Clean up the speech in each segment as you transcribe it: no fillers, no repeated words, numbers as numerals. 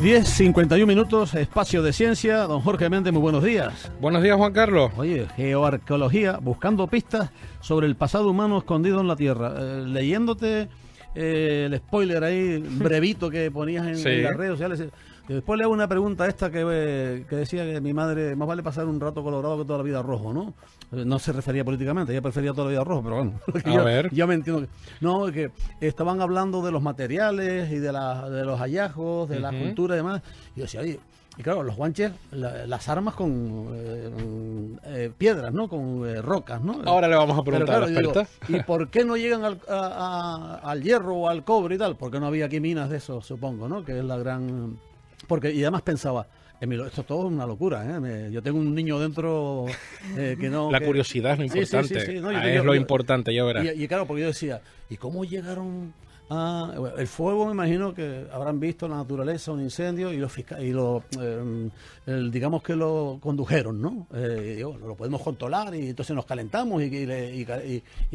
10:51 minutos, espacio de ciencia. Don Jorge Méndez, muy buenos días. Buenos días, Juan Carlos. Oye, geoarqueología, buscando pistas sobre el pasado humano escondido en la Tierra. Leyéndote el spoiler ahí, brevito que ponías en las redes sociales. Después le hago una pregunta esta que decía que mi madre, más vale pasar un rato colorado que toda la vida rojo, ¿no? No se refería políticamente, ella prefería toda la vida rojo, pero bueno. Yo me entiendo. No, que estaban hablando de los materiales y de los hallazgos, de la cultura y demás. Y yo decía, oye, y claro, los guanches, las armas con piedras, ¿no? Con rocas, ¿no? Ahora le vamos a preguntar a la experta. ¿Y por qué no llegan al hierro o al cobre y tal? Porque no había aquí minas de eso, supongo, ¿no? Que es la gran... Y además pensaba, esto todo es una locura, ¿eh? Yo tengo un niño dentro que no... La curiosidad es lo importante. Sí. No, es lo importante, ya verás. Y claro, porque yo decía, ¿y cómo llegaron a...? El fuego, me imagino que habrán visto en la naturaleza un incendio y digamos que lo condujeron, ¿no? Lo podemos controlar y entonces nos calentamos y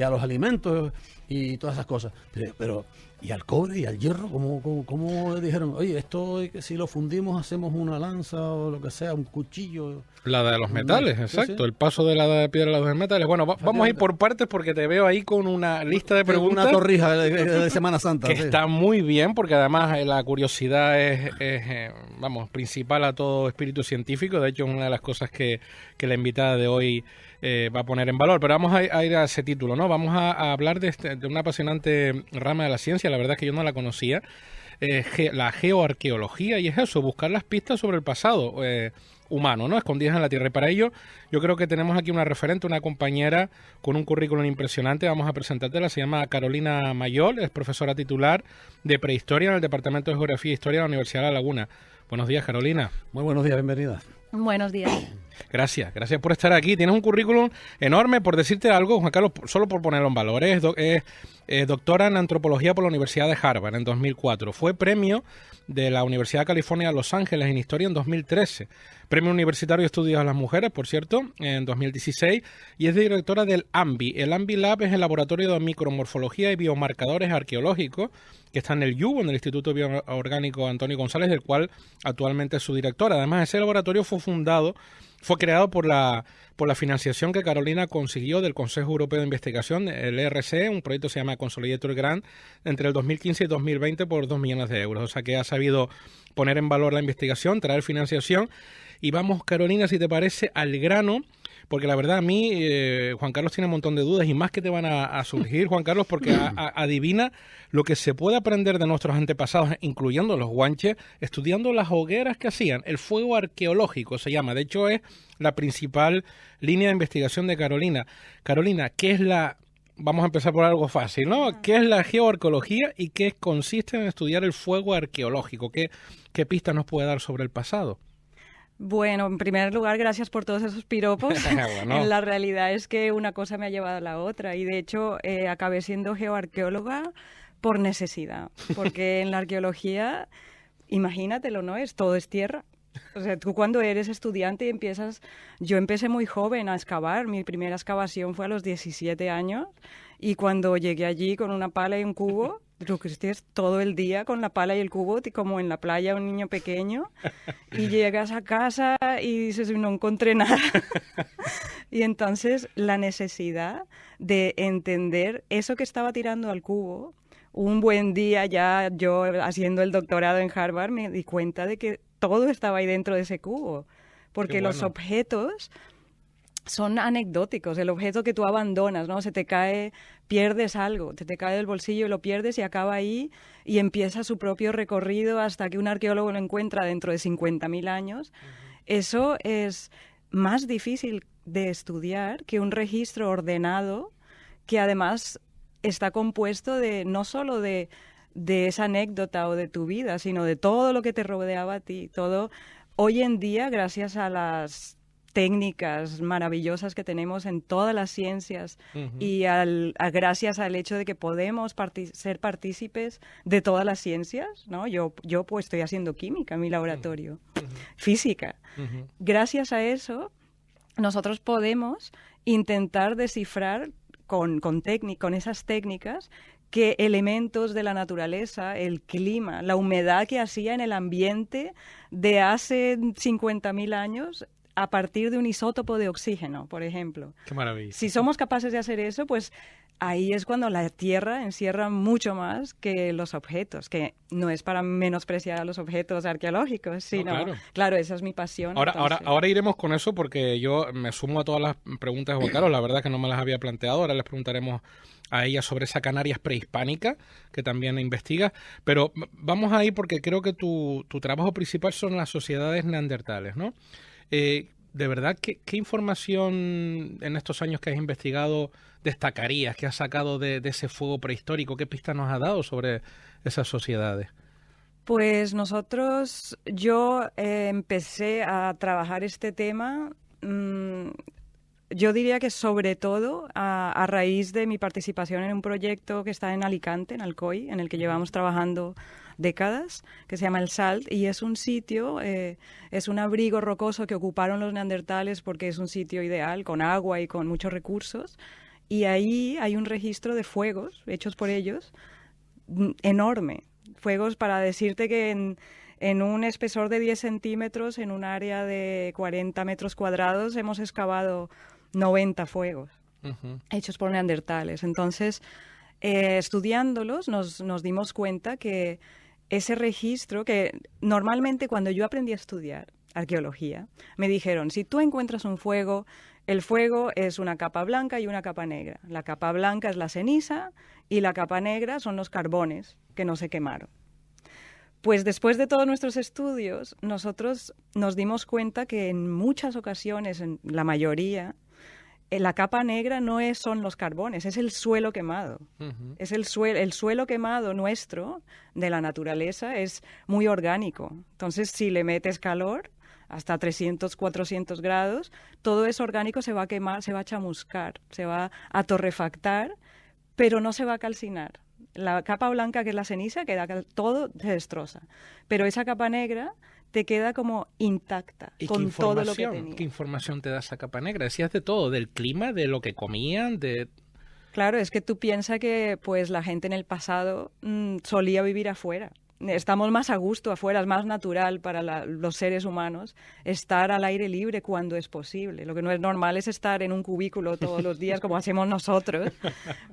a los alimentos y todas esas cosas. Pero ¿y al cobre y al hierro? ¿Cómo dijeron? Oye, esto si lo fundimos hacemos una lanza o lo que sea, un cuchillo. La de los metales, exacto. Sí. El paso de la de piedra a los metales. Bueno, vamos a ir por partes porque te veo ahí con una lista de preguntas. Una torrija de Semana Santa. Que está muy bien porque además la curiosidad es principal a todo espíritu científico. De hecho, es una de las cosas que la invitada de hoy va a poner en valor. Pero vamos a ir a ese título, ¿no? Vamos a hablar de una apasionante rama de la ciencia. La verdad es que yo no la conocía. La geoarqueología, y es eso, buscar las pistas sobre el pasado humano, ¿no? Escondidas en la Tierra. Y para ello, yo creo que tenemos aquí una referente, una compañera con un currículum impresionante. Vamos a presentártela. Se llama Carolina Mayol, es profesora titular de Prehistoria en el Departamento de Geografía e Historia de la Universidad de La Laguna. Buenos días, Carolina. Muy buenos días, bienvenida. Buenos días. Gracias por estar aquí. Tienes un currículum enorme. Por decirte algo, Juan Carlos, solo por ponerlo en valor, es doctora en antropología por la Universidad de Harvard en 2004. Fue premio de la Universidad de California Los Ángeles en Historia en 2013. Premio Universitario de Estudios a las Mujeres, por cierto, en 2016. Y es directora del AMBI. El AMBI Lab es el Laboratorio de Micromorfología y Biomarcadores Arqueológicos, que está en el IUBO, en el Instituto Bioorgánico Antonio González, del cual actualmente es su directora. Además, ese laboratorio fue creado por la financiación que Carolina consiguió del Consejo Europeo de Investigación, el ERC, un proyecto que se llama Consolidator Grant, entre el 2015 y 2020 por 2 millones de euros. O sea que ha sabido poner en valor la investigación, traer financiación. Y vamos, Carolina, si te parece, al grano, porque la verdad a mí, Juan Carlos tiene un montón de dudas y más que te van a surgir, Juan Carlos, porque adivina lo que se puede aprender de nuestros antepasados, incluyendo los guanches, estudiando las hogueras que hacían. El fuego arqueológico se llama. De hecho, es la principal línea de investigación de Carolina. Carolina, ¿qué es vamos a empezar por algo fácil, ¿no? ¿Qué es la geoarqueología y qué consiste en estudiar el fuego arqueológico? ¿Qué pista nos puede dar sobre el pasado? Bueno, en primer lugar, gracias por todos esos piropos. Bueno. La realidad es que una cosa me ha llevado a la otra y, de hecho, acabé siendo geoarqueóloga por necesidad, porque en la arqueología, imagínatelo, ¿no? Todo es tierra. O sea, tú cuando eres estudiante y yo empecé muy joven a excavar. Mi primera excavación fue a los 17 años y cuando llegué allí con una pala y un cubo, tú estés todo el día con la pala y el cubo, como en la playa un niño pequeño, y llegas a casa y dices, no encontré nada. Y entonces la necesidad de entender eso que estaba tirando al cubo, un buen día ya yo haciendo el doctorado en Harvard me di cuenta de que todo estaba ahí dentro de ese cubo, porque los objetos son anecdóticos. El objeto que tú abandonas, ¿no? Se te cae, pierdes algo, te cae del bolsillo y lo pierdes y acaba ahí y empieza su propio recorrido hasta que un arqueólogo lo encuentra dentro de 50.000 años. Eso es más difícil de estudiar que un registro ordenado que además está compuesto no solo de esa anécdota o de tu vida, sino de todo lo que te rodeaba a ti. Todo hoy en día, gracias a las técnicas maravillosas que tenemos en todas las ciencias y gracias al hecho de que podemos ser partícipes de todas las ciencias, ¿no? Yo pues estoy haciendo química en mi laboratorio, física. Gracias a eso, nosotros podemos intentar descifrar con esas técnicas qué elementos de la naturaleza, el clima, la humedad que hacía en el ambiente de hace 50.000 años a partir de un isótopo de oxígeno, por ejemplo. Qué maravilla. Si somos capaces de hacer eso, pues ahí es cuando la Tierra encierra mucho más que los objetos, que no es para menospreciar a los objetos arqueológicos, sino, claro, esa es mi pasión. Ahora iremos con eso porque yo me sumo a todas las preguntas de Juan Carlos, la verdad que no me las había planteado, ahora les preguntaremos a ella sobre esa Canarias prehispánica que también investiga, pero vamos ahí porque creo que tu trabajo principal son las sociedades neandertales, ¿no? De verdad, ¿qué información en estos años que has investigado destacarías, que has sacado de ese fuego prehistórico? ¿Qué pistas nos ha dado sobre esas sociedades? Pues yo empecé a trabajar este tema, yo diría que sobre todo a raíz de mi participación en un proyecto que está en Alicante, en Alcoy, en el que llevamos trabajando décadas, que se llama El Salt, y es un sitio, es un abrigo rocoso que ocuparon los neandertales porque es un sitio ideal, con agua y con muchos recursos, y ahí hay un registro de fuegos hechos por ellos enorme, fuegos para decirte que en un espesor de 10 centímetros, en un área de 40 metros cuadrados, hemos excavado 90 fuegos hechos por neandertales. Entonces, estudiándolos, nos dimos cuenta que ese registro, que normalmente cuando yo aprendí a estudiar arqueología, me dijeron, si tú encuentras un fuego, el fuego es una capa blanca y una capa negra. La capa blanca es la ceniza y la capa negra son los carbones que no se quemaron. Pues después de todos nuestros estudios, nosotros nos dimos cuenta que en muchas ocasiones, en la mayoría, la capa negra no son los carbones, es el suelo quemado. Es el suelo quemado nuestro, de la naturaleza, es muy orgánico. Entonces, si le metes calor, hasta 300, 400 grados, todo eso orgánico se va a quemar, se va a chamuscar, se va a torrefactar, pero no se va a calcinar. La capa blanca, que es la ceniza, todo se destroza. Pero esa capa negra te queda como intacta con todo lo que tenía. ¿Qué información te da esa capa negra? Decías de todo, del clima, de lo que comían, de... Claro, es que tú piensas que pues la gente en el pasado solía vivir afuera. Estamos más a gusto afuera, es más natural para los seres humanos estar al aire libre cuando es posible. Lo que no es normal es estar en un cubículo todos los días como hacemos nosotros,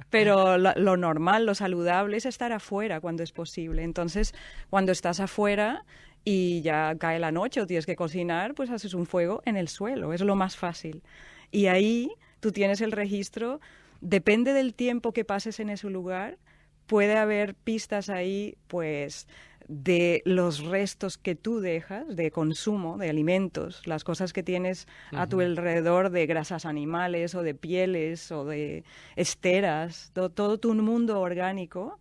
pero lo normal, lo saludable es estar afuera cuando es posible. Entonces, cuando estás afuera y ya cae la noche o tienes que cocinar, pues haces un fuego en el suelo, es lo más fácil. Y ahí tú tienes el registro, depende del tiempo que pases en ese lugar, puede haber pistas ahí, pues, de los restos que tú dejas de consumo, de alimentos, las cosas que tienes a tu alrededor de grasas animales o de pieles o de esteras, todo tu mundo orgánico,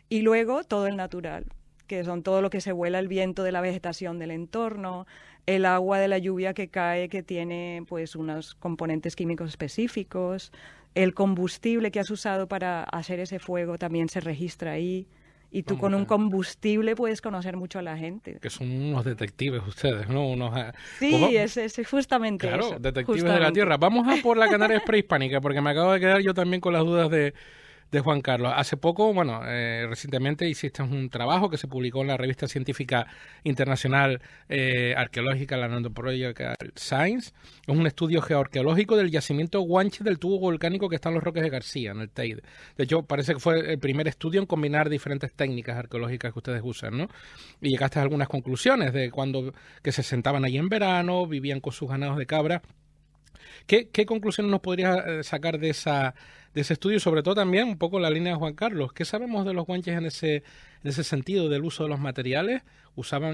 y luego todo el natural, que son todo lo que se vuela el viento de la vegetación del entorno, el agua de la lluvia que cae, que tiene pues unos componentes químicos específicos, el combustible que has usado para hacer ese fuego también se registra ahí. Y tú con un combustible puedes conocer mucho a la gente. Que son unos detectives ustedes, ¿no? Sí, es justamente claro, eso. Claro, detectives de la tierra. Vamos a por la Canarias prehispánica, porque me acabo de quedar yo también con las dudas de Juan Carlos. Hace poco, recientemente hiciste un trabajo que se publicó en la revista científica internacional arqueológica, la Anthropological Science. Es un estudio geoarqueológico del yacimiento Guanche del tubo volcánico que está en los Roques de García, en el Teide. De hecho, parece que fue el primer estudio en combinar diferentes técnicas arqueológicas que ustedes usan, ¿no? Y llegaste a algunas conclusiones de que se sentaban allí en verano, vivían con sus ganados de cabra. ¿Qué conclusiones nos podrías sacar de ese estudio? Sobre todo también un poco la línea de Juan Carlos. ¿Qué sabemos de los guanches en ese sentido del uso de los materiales?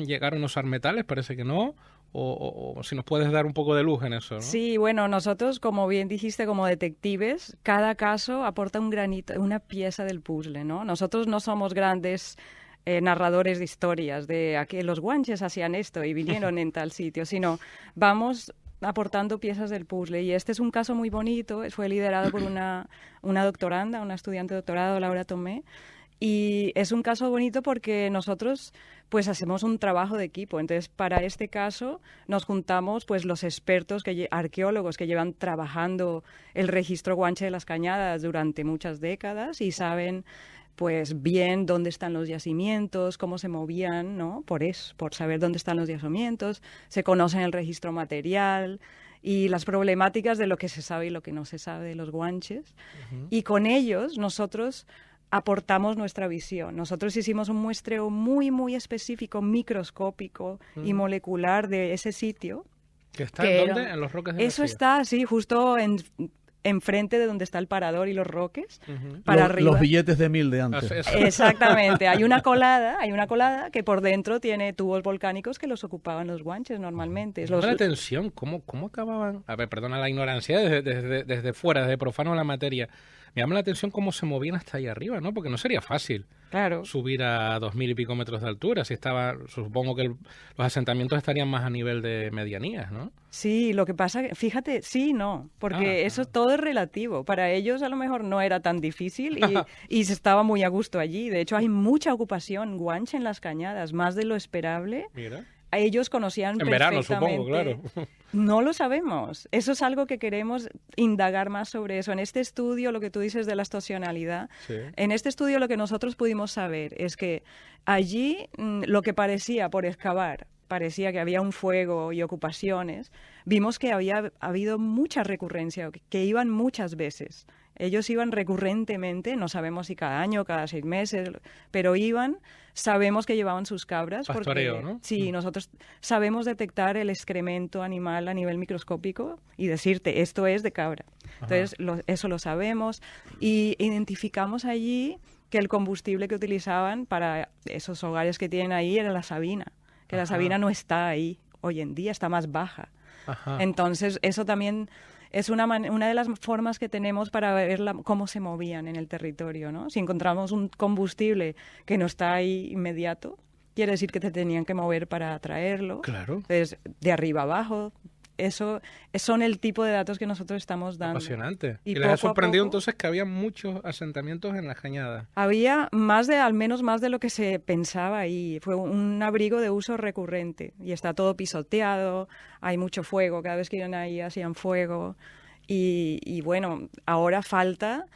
¿Llegaron a usar metales? Parece que no. O si nos puedes dar un poco de luz en eso, ¿no? Sí, bueno, nosotros, como bien dijiste, como detectives, cada caso aporta un granito, una pieza del puzzle, ¿no? Nosotros no somos grandes narradores de historias de que los guanches hacían esto y vinieron en tal sitio, sino vamos aportando piezas del puzzle. Y este es un caso muy bonito, fue liderado por una doctoranda, una estudiante de doctorado, Laura Tomé, y es un caso bonito porque nosotros pues hacemos un trabajo de equipo. Entonces, para este caso nos juntamos pues los expertos, arqueólogos que llevan trabajando el registro guanche de las Cañadas durante muchas décadas y saben pues bien dónde están los yacimientos, cómo se movían, ¿no? Por saber dónde están los yacimientos, se conocen el registro material y las problemáticas de lo que se sabe y lo que no se sabe de los guanches. Y con ellos nosotros aportamos nuestra visión. Nosotros hicimos un muestreo muy, muy específico, microscópico y molecular de ese sitio. ¿Que está en dónde? En los Roques de Eso está, sí, justo enfrente de donde está el parador y los Roques, arriba. Los billetes de 1000 de antes. Exactamente. Hay una colada que por dentro tiene tubos volcánicos que los ocupaban los guanches normalmente. Me llama la atención, ¿cómo acababan? A ver, perdona la ignorancia, desde fuera, desde profano de la materia. Me llama la atención cómo se movían hasta ahí arriba, ¿no? Porque no sería fácil subir a 2000 y pico metros de altura. Supongo que los asentamientos estarían más a nivel de medianías, ¿no? Sí, lo que pasa, fíjate, sí, no, porque eso todo es relativo. Para ellos a lo mejor no era tan difícil y se estaba muy a gusto allí. De hecho, hay mucha ocupación guanche en las cañadas, más de lo esperable. Mira. Ellos conocían en perfectamente. verano, supongo, claro. No lo sabemos. Eso es algo que queremos indagar más sobre eso. En este estudio, lo que tú dices de la estacionalidad, en este estudio lo que nosotros pudimos saber es que allí lo que parecía por excavar, parecía que había un fuego y ocupaciones, vimos que había habido mucha recurrencia, que iban muchas veces. Ellos iban recurrentemente, no sabemos si cada año, cada 6 meses, pero iban, sabemos que llevaban sus cabras. Pastoreo, porque, ¿no? Sí, nosotros sabemos detectar el excremento animal a nivel microscópico y decirte, esto es de cabra. Entonces, eso lo sabemos y identificamos allí que el combustible que utilizaban para esos hogares que tienen ahí era la sabina, que la sabina no está ahí hoy en día, está más baja. Entonces, eso también es una de las formas que tenemos para ver cómo se movían en el territorio, ¿no? Si encontramos un combustible que no está ahí inmediato, quiere decir que te tenían que mover para traerlo. Claro. Entonces, de arriba abajo, eso son el tipo de datos que nosotros estamos dando. Apasionante. ¿Y les ha sorprendido entonces que había muchos asentamientos en las cañadas? Había al menos más de lo que se pensaba ahí. Fue un abrigo de uso recurrente y está todo pisoteado, hay mucho fuego, cada vez que iban ahí hacían fuego y bueno, ahora falta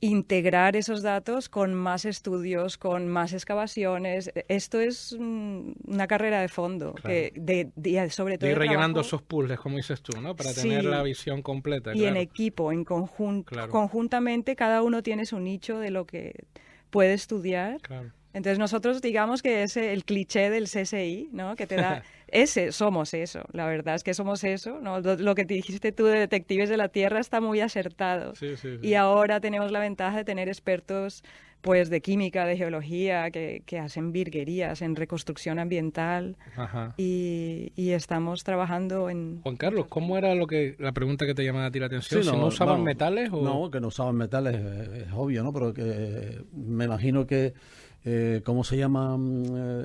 integrar esos datos con más estudios, con más excavaciones. Esto es una carrera de fondo, claro. Sobre todo de ir rellenando esos puzzles, como dices tú, ¿no? Para tener la visión completa. Y en equipo, en conjunto. Claro. Conjuntamente, cada uno tiene su nicho de lo que puede estudiar. Claro. Entonces nosotros digamos que es el cliché del CSI, ¿no? Que te da somos eso, la verdad es que somos eso, ¿no? Lo que te dijiste tú de detectives de la Tierra está muy acertado. Sí. Y ahora tenemos la ventaja de tener expertos pues de química, de geología, que hacen virguerías en reconstrucción ambiental. Y estamos trabajando en... Juan Carlos, ¿cómo era la pregunta que te llamaba a ti la atención? Sí, ¿No usaban metales? O... No, que no usaban metales, es obvio, ¿no? Pero que me imagino que ¿cómo se llama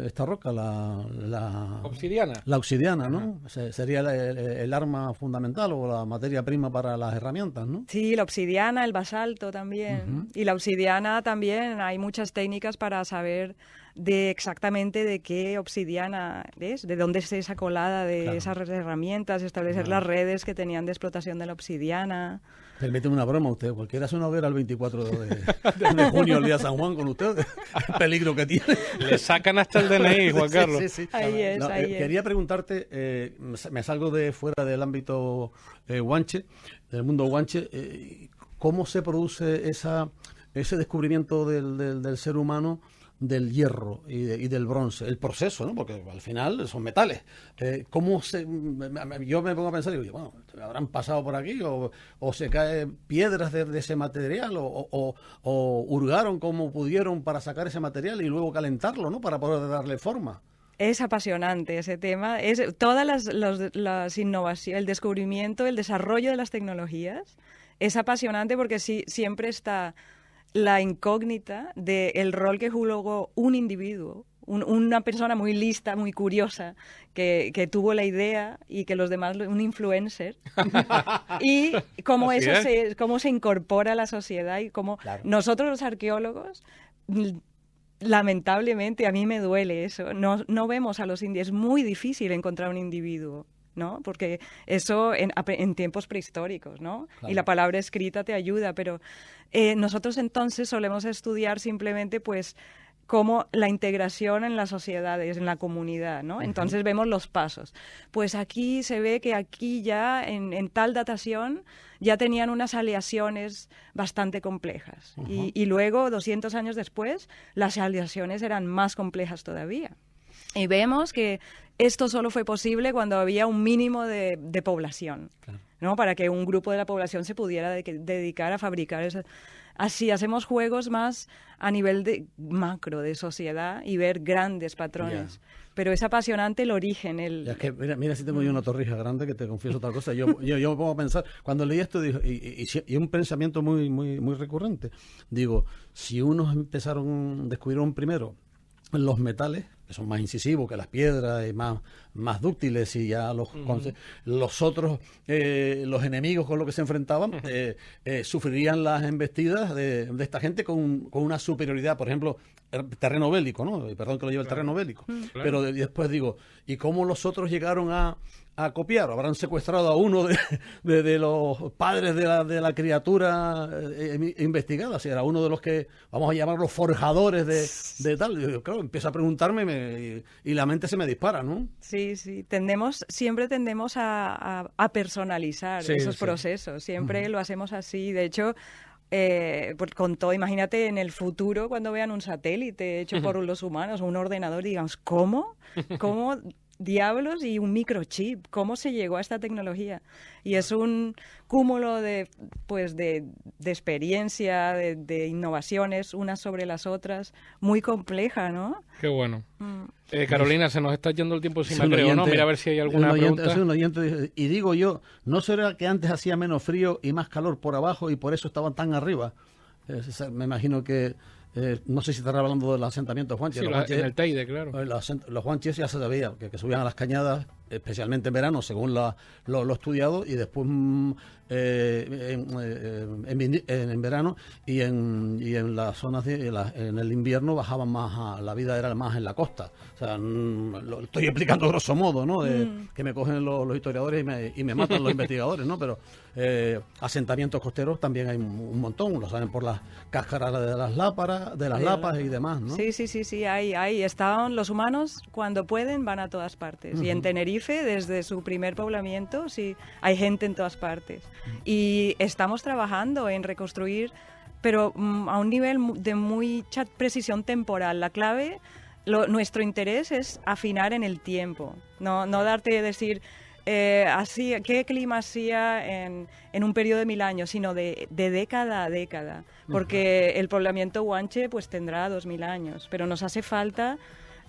esta roca? La obsidiana. La obsidiana, ¿no? Sería el arma fundamental o la materia prima para las herramientas, ¿no? Sí, la obsidiana, el basalto también. Y la obsidiana también, hay muchas técnicas para saber exactamente de qué obsidiana es, de dónde es esa colada de esas herramientas, establecer las redes que tenían de explotación de la obsidiana. Permíteme una broma, usted, cualquiera hace una hoguera el 24 de junio, el día de San Juan, con usted, el peligro que tiene. Le sacan hasta el DNI, Juan Carlos. Sí. Ahí es. Quería preguntarte, me salgo de fuera del ámbito guanche, del mundo guanche, ¿cómo se produce ese descubrimiento del ser humano del hierro y del bronce, el proceso, ¿no? Porque al final son metales. Yo me pongo a pensar y digo, bueno, ¿habrán pasado por aquí o se caen piedras de ese material o hurgaron como pudieron para sacar ese material y luego calentarlo, ¿no? Para poder darle forma? Es apasionante ese tema. Todas las innovaciones, el descubrimiento, el desarrollo de las tecnologías es apasionante porque siempre está la incógnita del rol que jugó un individuo, una persona muy lista, muy curiosa, que tuvo la idea y que los demás, un influencer, y cómo cómo se incorpora a la sociedad y cómo nosotros los arqueólogos, lamentablemente, a mí me duele eso, no vemos a los individuos, es muy difícil encontrar un individuo. ¿no? Porque eso en tiempos prehistóricos, ¿no? Claro. Y la palabra escrita te ayuda, pero nosotros entonces solemos estudiar simplemente, pues, como la integración en las sociedades, en la comunidad, ¿no? Entonces vemos los pasos. Pues aquí se ve que aquí ya, en tal datación, ya tenían unas aleaciones bastante complejas. Y luego, 200 años después, las aleaciones eran más complejas todavía. Y vemos que esto solo fue posible cuando había un mínimo de población, claro, ¿no? Para que un grupo de la población se pudiera dedicar a fabricar esas. Así hacemos juegos más a nivel de macro, de sociedad, y ver grandes patrones. Yeah. Pero es apasionante el origen. Es que, mira si tengo yo una torrija grande, que te confieso otra cosa. Yo me pongo a pensar, cuando leí esto, digo, y un pensamiento muy recurrente. Digo, si unos descubrieron primero los metales, que son más incisivos que las piedras y más dúctiles, y ya los otros, los enemigos con los que se enfrentaban, sufrirían las embestidas de esta gente con una superioridad, por ejemplo, terreno bélico, ¿no? Perdón que lo lleve el terreno bélico. Claro. Pero después digo, ¿y cómo los otros llegaron a copiar? ¿Habrán secuestrado a uno de los padres de la criatura investigada? Si era uno de los que, vamos a llamarlos forjadores de tal. Yo, claro, empiezo a preguntarme y la mente se me dispara, ¿no? Sí, sí. Siempre tendemos a personalizar esos procesos. Siempre lo hacemos así. De hecho, con todo, imagínate en el futuro cuando vean un satélite hecho por los humanos, un ordenador, digamos, ¿cómo diablos y un microchip? ¿Cómo se llegó a esta tecnología? Y es un cúmulo de experiencia, de innovaciones, unas sobre las otras, muy compleja, ¿no? Qué bueno. Carolina, se nos está yendo el tiempo encima, creo, ¿no? Mira a ver si hay alguna pregunta. Un oyente, y digo yo, ¿no será que antes hacía menos frío y más calor por abajo y por eso estaban tan arriba? Me imagino que... no sé si estará hablando del asentamiento de Juanches. Sí, en el Teide, claro. Los Juanches ya se sabía que subían a las cañadas, especialmente en verano, según lo estudiado, y después en verano y en las zonas en el invierno bajaban más, la vida era más en la costa. O sea, lo estoy explicando grosso modo, ¿no? Que me cogen los historiadores y me matan los investigadores, ¿no? Pero asentamientos costeros también hay un montón, lo saben por las cáscaras de las lapas y demás, ¿no? Sí, ahí estaban los humanos, cuando pueden van a todas partes. Y en Tenerife, desde su primer poblamiento, sí, hay gente en todas partes. Y estamos trabajando en reconstruir, pero a un nivel de mucha precisión temporal. La clave, nuestro interés es afinar en el tiempo, no darte decir... así, ¿qué clima hacía en un periodo de 1000 años? Sino de década a década, porque el poblamiento guanche pues tendrá 2000 años, pero nos hace falta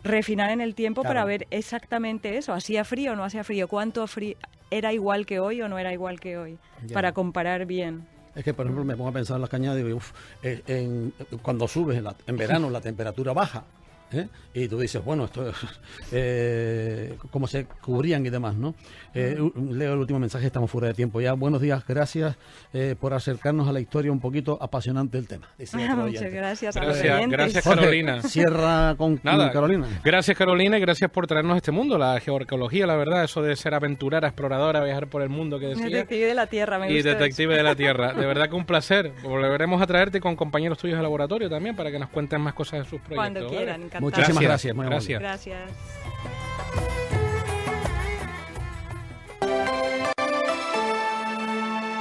refinar en el tiempo, claro, para ver exactamente eso, ¿hacía frío o no hacía frío? ¿Cuánto frío? ¿Era igual que hoy o no era igual que hoy? Ya. Para comparar bien. Es que, por ejemplo, me pongo a pensar en las cañadas y digo, cuando subes en verano la temperatura baja, y tú dices, bueno, esto cómo se cubrían y demás, ¿no? Leo el último mensaje, estamos fuera de tiempo ya. Buenos días, gracias por acercarnos a la historia un poquito apasionante del tema. Muchas gracias. Gracias, Carolina. Jorge, cierra con Carolina. Gracias, Carolina, y gracias por traernos este mundo, la geoarqueología, la verdad, eso de ser aventurera, exploradora, viajar por el mundo, que decía. Detective de la Tierra, me gusta. Y detective de la Tierra. De verdad que un placer. Volveremos a traerte con compañeros tuyos de laboratorio también para que nos cuenten más cosas de sus proyectos. Cuando quieran, encantado. Muchísimas gracias. Gracias.